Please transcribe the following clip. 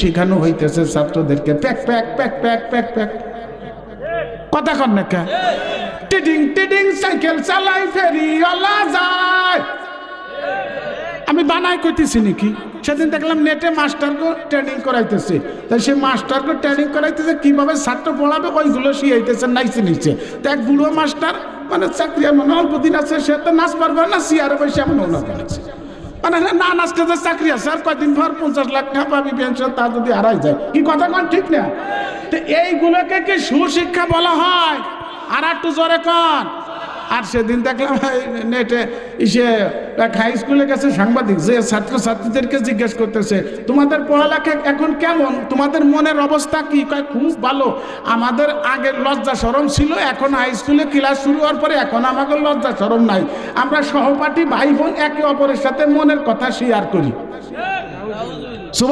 শিখানো হইতেছে ছাত্রদেরকে pack pack pack pack pack pack কথা কর না কে টিডিং টিডিং সাইকেল চালাই ফেরিওয়ালা যায়। আমি বানাই কইতেছি নাকি? সেদিন দেখলাম নেটে মাস্টারকে ট্রেনিং করাইতেছে, তাই সে মাস্টারকে ট্রেনিং করাইতেছে কিভাবে ছাত্র পড়াবে ওইগুলো শিখাইতেছে নাইছে নিচে। তো এক বুড়ো মাস্টার মানে চাকরি মানে অল্প দিন আছে, সে তো নাচ পারবে না, সিয়ারে বসে এমন ওনার বানাচ্ছে মানে না নাচতে যে চাকরি আছে আর কয়দিন পর 50 লাখ টাকা পাবি পেনশন, তা যদি হারাই যায় কি কথা কন ঠিক না? তো এইগুলোকে কি সুশিক্ষা বলা হয়? আর একটু জোরে কন। আর সেদিন দেখলাম নেটে ইসে হাই স্কুলে গেছে সাংবাদিক, যে ছাত্রছাত্রীদেরকে জিজ্ঞেস করতেছে তোমাদের পড়ালেখা এখন কেমন, তোমাদের মনের অবস্থা কি? কয় খুব ভালো, আমাদের আগে লজ্জা শরম ছিল, এখন হাই স্কুলে ক্লাস শুরু হওয়ার পরে এখন আমাদের লজ্জা শরম নাই, আমরা সহপাঠী ভাই বোন একে অপরের সাথে মনের কথা শেয়ার করি।